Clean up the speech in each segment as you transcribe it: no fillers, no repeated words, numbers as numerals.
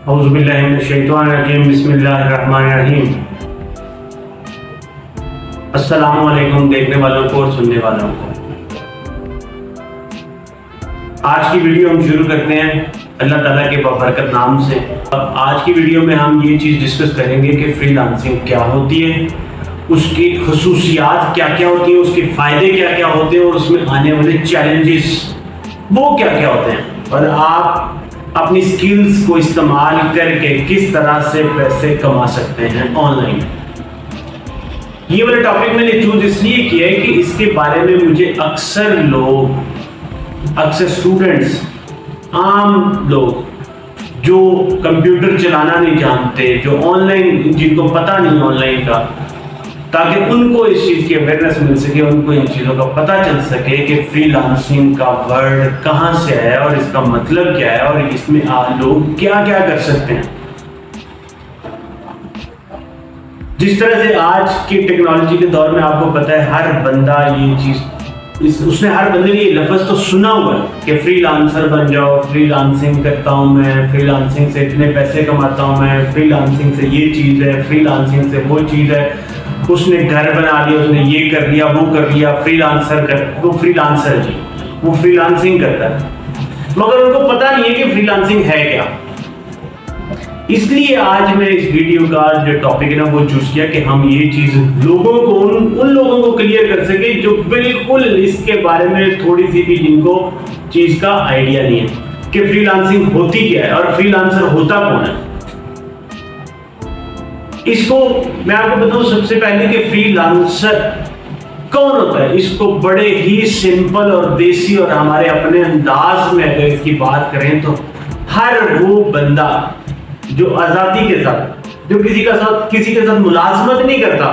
औज़ुबिल्लाहि मिनश्शैतानिर्रजीम बिस्मिल्लाहिर्रहमानिर्रहीम। अस्सलामु अलैकुम देखने वालों को और सुनने वालों को। आज की वीडियो हम शुरू करते हैं अल्लाह ताला के बरकत नाम से। अब आज की वीडियो में हम ये चीज़ डिस्कस करेंगे कि फ्रीलांसिंग क्या होती है, उसकी खसूसियात क्या क्या होती है, उसके फ़ायदे क्या क्या होते हैं और उसमें आने वाले चैलेंजेस वो क्या क्या होते हैं, और आप अपनी स्किल्स को इस्तेमाल करके किस तरह से पैसे कमा सकते हैं ऑनलाइन। ये वाला टॉपिक मैंने चूज इसलिए किया है कि इसके बारे में मुझे अक्सर स्टूडेंट्स, आम लोग जो कंप्यूटर चलाना नहीं जानते, जो ऑनलाइन, जिनको पता नहीं ऑनलाइन का, ताकि उनको इस चीज़ की अवेयरनेस मिल सके, उनको इन चीज़ों का पता चल सके कि फ्रीलांसिंग का वर्ड कहाँ से आया और इसका मतलब क्या है और इसमें लोग क्या क्या कर सकते हैं। जिस तरह से आज की टेक्नोलॉजी के दौर में आपको पता है हर बंदा ये चीज़, उसने हर बंदे ने ये लफ्ज़ तो सुना हुआ है कि फ्रीलांसर बन जाओ, फ्रीलांसिंग करता हूँ मैं, फ्रीलांसिंग से इतने पैसे कमाता हूँ मैं, फ्रीलांसिंग से ये चीज़ है, फ्रीलांसिंग से वो चीज़ है, उसने घर बना लिया, उसने ये कर लिया, वो कर लिया, वो फ्रीलांसर जी, वो फ्रीलांसिंग करता है, मगर उनको पता नहीं है कि फ्रीलांसिंग है क्या। इसलिए आज मैं इस वीडियो का जो टॉपिक है ना वो चूज किया कि हम ये चीज लोगों को, उन लोगों को क्लियर कर सके जो बिल्कुल इसके बारे में थोड़ी सी भी जिनको चीज का आइडिया नहीं है कि फ्रीलांसिंग होती क्या है और फ्रीलांसर होता कौन है। इसको मैं आपको बताऊं सबसे पहले कि फ्रीलांसर कौन होता है। इसको बड़े ही सिंपल और देसी और हमारे अपने अंदाज में अगर इसकी बात करें तो हर वो बंदा जो आजादी के साथ, जो किसी के साथ मुलाजमत नहीं करता,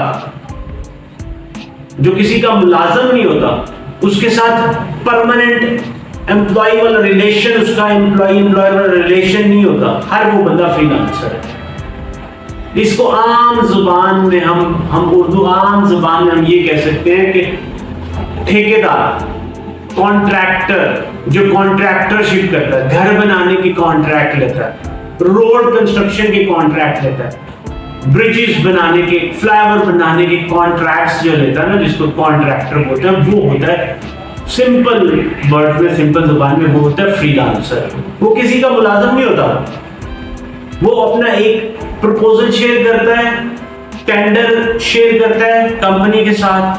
जो किसी का मुलाजम नहीं होता, उसके साथ परमानेंट एम्प्लॉय वाला रिलेशन, उसका एम्प्लॉय वाला रिलेशन नहीं होता, हर वो बंदा फ्रीलांसर है। इसको आम जुबान में हम उर्दू आम जुबान में हम ये कह सकते हैं कि ठेकेदार, कॉन्ट्रैक्टर, जो कॉन्ट्रैक्टरशिप करता है, घर बनाने की कॉन्ट्रैक्ट लेता है, रोड कंस्ट्रक्शन की कॉन्ट्रैक्ट लेता है, ब्रिजेस बनाने के, फ्लाईओवर बनाने के कॉन्ट्रैक्ट्स जो लेता है ना, जिसको कॉन्ट्रैक्टर बोलते हैं, वो होता है सिंपल वर्ड में, सिंपल जुबान में वो होता है फ्रीलांसर। वो किसी का मुलाजिम नहीं होता, वो अपना एक प्रपोजल शेयर करता है, टेंडर शेयर करता है कंपनी के साथ,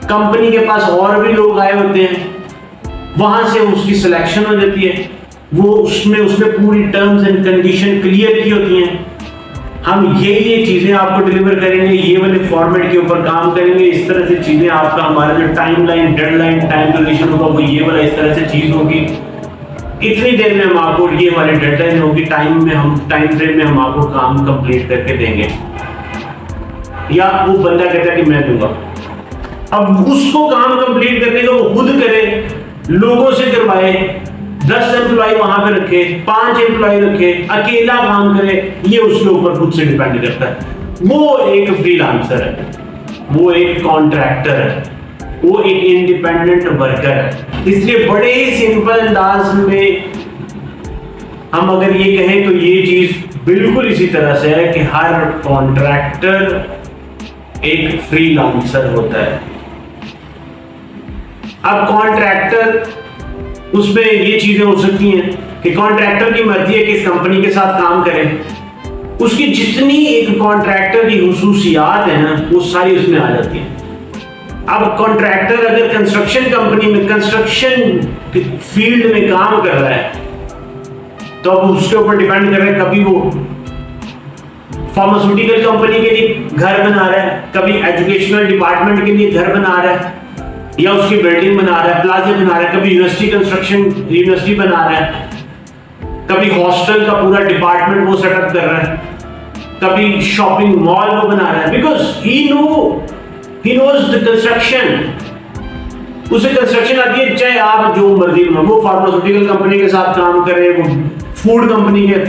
कंपनी के पास और भी लोग आए होते हैं, वहां से उसकी सिलेक्शन हो जाती है, वो उसने पूरी टर्म्स एंड कंडीशन क्लियर की होती हैं। हम ये चीजें आपको डिलीवर करेंगे, ये वाले फॉर्मेट के ऊपर काम करेंगे, इस तरह से चीजें आपका, हमारा जो टाइमलाइन, डेडलाइन, टाइम ड्यूरेशन होगा वो ये वाला इस तरह से चीज होगी, इतनी देर में हम आपको, ये वाली डेडलाइन होगी, टाइम फ्रेम में हम आपको काम कंप्लीट करके देंगे, या वो बंदा कहता है कि मैं दूंगा। अब उसको काम कंप्लीट करने का वो खुद करे, लोगों से करवाए, 10 एम्प्लॉय वहां पे रखे, 5 एम्प्लॉय रखे, अकेला काम करे, ये उसके ऊपर खुद से डिपेंड करता है। वो एक फ्रीलांसर है, वो एक कॉन्ट्रैक्टर है, वो एक इंडिपेंडेंट वर्कर है। इसलिए बड़े ही सिंपल अंदाज में हम अगर ये कहें तो ये चीज बिल्कुल इसी तरह से है कि हर कॉन्ट्रैक्टर एक फ्रीलांसर होता है। अब कॉन्ट्रैक्टर, उसमें ये चीजें हो सकती हैं कि कॉन्ट्रैक्टर की मर्जी है किस कंपनी के साथ काम करे, उसकी जितनी एक कॉन्ट्रैक्टर की खुसूसियात है ना वो सारी उसमें आ जाती है। अब कॉन्ट्रैक्टर अगर कंस्ट्रक्शन कंपनी में, कंस्ट्रक्शन फील्ड में काम कर रहा है तो अब उसके ऊपर डिपेंड कर रहा है, कभी वो फार्मास्यूटिकल कंपनी के लिए घर बना रहा है, कभी एजुकेशनल डिपार्टमेंट के लिए घर बना रहा है, या उसकी बिल्डिंग बना रहा है, प्लाजा बना रहा है, कभी यूनिवर्सिटी बना रहा है, कभी हॉस्टल का पूरा डिपार्टमेंट वो सेटअप कर रहा है, कभी शॉपिंग मॉल वो बना रहा है, because he knows the construction. उसे कंस्ट्रक्शन आती है, चाहे आप जो मर्जी, वो फार्मास्यूटिकल कंपनी के साथ काम करे, वो फूड एंड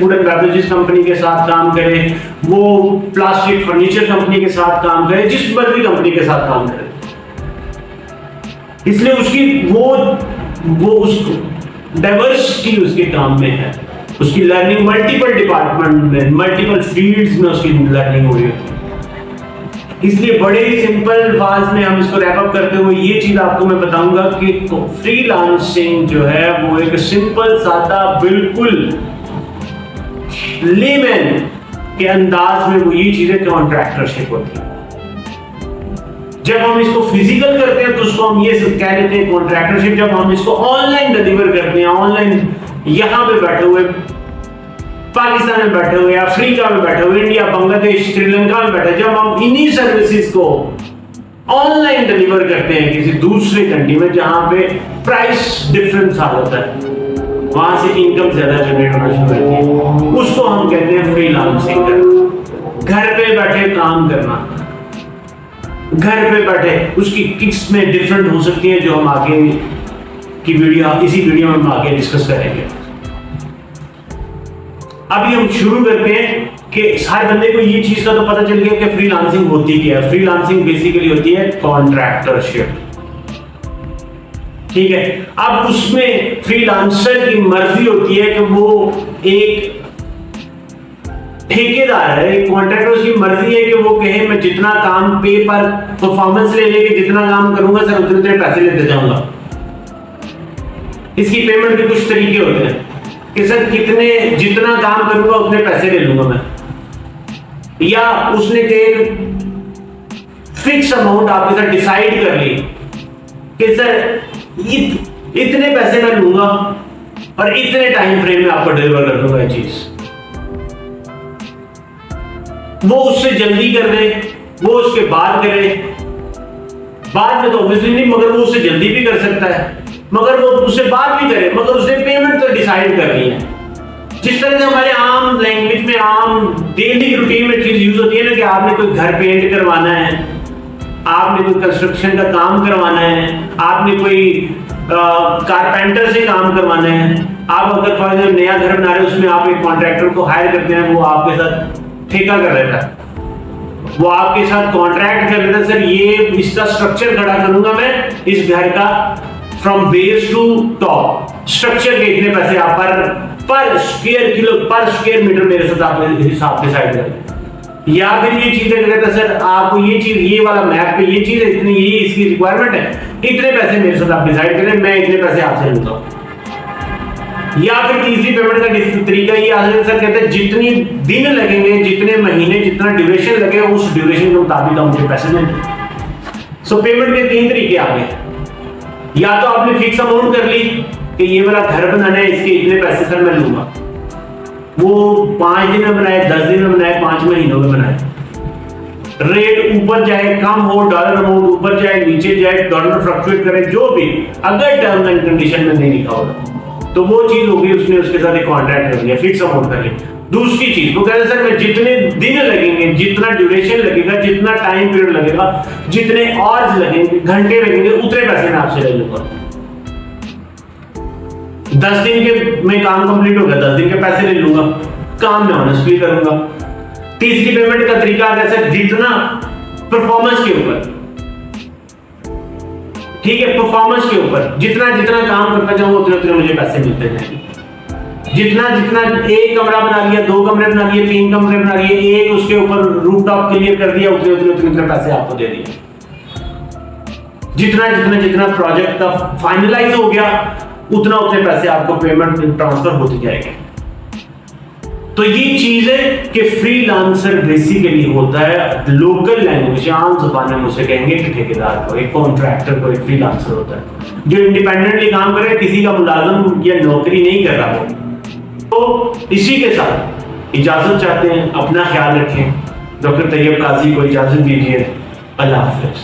बेवरेजेस कंपनी के साथ काम करे, वो प्लास्टिक फर्नीचर कंपनी के साथ काम करे, जिस मर्जी कंपनी के साथ काम करे। इसलिए उसकी वो डाइवर्सिटी उसके काम में है, उसकी लर्निंग मल्टीपल डिपार्टमेंट में, मल्टीपल फील्ड्स में उसकी लर्निंग हो रही है। इसलिए बड़े ही सिंपल अल्फाज में हम इसको रैप अप करते हुए ये चीज आपको मैं बताऊंगा कि फ्रीलांसिंग जो है वो एक सिंपल सादा बिल्कुल लेमैन के अंदाज में वो ये चीजें कॉन्ट्रैक्टरशिप होती है। जब हम इसको फिजिकल करते हैं तो उसको हम ये कह लेते हैं कॉन्ट्रैक्टरशिप। जब हम इसको ऑनलाइन डिलीवर करते हैं, ऑनलाइन यहां पे बैठे हुए पाकिस्तान में बैठे हुए, अफ्रीका में बैठे हुए, इंडिया, बांग्लादेश, श्रीलंका में बैठे, जब हम इन्हीं सर्विसेज को ऑनलाइन डिलीवर करते हैं किसी दूसरे कंट्री में जहां पे प्राइस डिफरेंस आ जाता है, वहां से इनकम ज्यादा जनरेट होना शुरू होती है, उसको हम कहते हैं फ्रीलांसिंग करना। घर पे बैठे काम करना, घर पे बैठे उसकी किस्में डिफरेंट हो सकती है, जो हम आगे की इसी वीडियो में हम आगे डिस्कस करेंगे। अभी हम शुरू करते हैं कि हर बंदे को ये चीज का तो पता चल गया कि फ्रीलांसिंग होती क्या है। फ्रीलांसिंग बेसिकली होती है कॉन्ट्रैक्टरशिप, ठीक है। अब उसमें फ्रीलांसर की मर्जी होती है कि वो एक ठेकेदार है, एक कॉन्ट्रैक्टर, की मर्जी है कि वो कहे मैं जितना काम पे पर परफॉर्मेंस ले लेके जितना काम करूंगा सर उतने पैसे लेते जाऊंगा। इसकी पेमेंट के कुछ तरीके होते हैं कि सर जितना काम करूंगा उतने पैसे ले लूंगा मैं, या उसने फिक्स अमाउंट आपके साथ डिसाइड कर ली कि सर इतने पैसे मैं लूंगा और इतने टाइम फ्रेम में आपको डिलीवर कर दूंगा ये चीज। वो उससे जल्दी कर दे, वो उसके बाद करे, बाद में तो ऑब्वियसली नहीं, मगर वो उससे जल्दी भी कर सकता है, मगर वो उससे बात भी करे, मगर उसने पेमेंट तो डिसाइड कर ली है। जिस तरह से हमारे आम लैंग्वेज में, आम डेली रूटीन में चीज यूज होती है ना कि आपने कोई घर पेंट करवाना है, आपने कोई कंस्ट्रक्शन का काम करवाना है, आपने कोई कारपेंटर से काम करवाना है, आप अगर फॉर एग्जाम्पल नया घर बना रहे हो, उसमें आप एक कॉन्ट्रैक्टर को हायर करते हैं, वो आपके साथ ठेका कर लेता है, वो आपके साथ कॉन्ट्रैक्ट कर लेता है, सर ये इसका स्ट्रक्चर खड़ा करूंगा मैं इस घर का from base to top, structure के इतने पैसे आप पर स्क्वायर मीटर मेरे साथ आप हिसाब डिसाइड करें। या फिर ये चीजें कहता है सर आपको ये चीज, ये वाला मैप पे ये चीज है, इतनी ये इसकी रिक्वायरमेंट है, इतने पैसे मेरे साथ आप डिसाइड करें, मैं इतने पैसे आपसे लूंगा। या फिर तीसरी पेमेंट का तरीका ये आ सकता है, सर कहते हैं जितनी दिन लगेंगे, जितने महीने, जितना ड्यूरेशन लगेगा उस ड्यूरेशन के मुताबिक आप मुझे पैसे देंगे। सो पेमेंट के 3 तरीके आ गए। या तो आपने फिक्स अमाउंट कर ली कि ये वाला घर बनाना है, इसके इतने पैसे सर मैं लूंगा, वो 5 दिन में बनाए, 10 दिन में बनाए, 5 महीनों में बनाए, रेट ऊपर जाए कम हो, डॉलर अमाउंट ऊपर जाए नीचे जाए, डॉलर फ्लक्चुएट करे, जो भी, अगर टर्म एंड कंडीशन में नहीं लिखा होगा तो वो चीज होगी, उसने उसके साथ एक कॉन्ट्रैक्ट कर लिया, फिक्स अमाउंट कर लिया। दूसरी चीज वो कहते हैं सर मैं जितने दिन लगेंगे, जितना ड्यूरेशन लगेगा, जितना टाइम पीरियड लगेगा, जितने आवर्स लगेंगे, घंटे लगेंगे, उतने पैसे मैं आपसे ले लूंगा। 10 दिन के में काम कंप्लीट हो गया, 10 दिन के पैसे ले लूंगा, काम मैं ऑनेस्टली करूंगा। तीसरी पेमेंट का तरीका आता है सर जितना परफॉर्मेंस के ऊपर, ठीक है, परफॉर्मेंस के ऊपर जितना काम करता जाऊंगा उतने मुझे पैसे मिलते जाएंगे। जितना एक कमरा बना लिया, 2 कमरे बना लिए, 3 कमरे बना लिए, एक उसके ऊपर रूफटॉप क्लियर कर दिया, उतने पैसे आपको दे दिए। जितना प्रोजेक्ट का फाइनलाइज हो गया उतने पैसे आपको पेमेंट ट्रांसफर होती जाएगी। तो ये चीज है कि फ्रीलांसर बेसिकली होता है, लोकल लैंग्वेज आम जुबान में मुझे कहेंगे कि ठेकेदार को, एक कॉन्ट्रैक्टर को एक फ्रीलांसर होता है जो इंडिपेंडेंटली काम करे, किसी का मुलाजिम या नौकरी नहीं कर रहा हो। तो इसी के साथ इजाजत चाहते हैं, अपना ख्याल रखें, डॉक्टर तैयब काजी को इजाजत दीजिए। अल्लाह हाफिज़।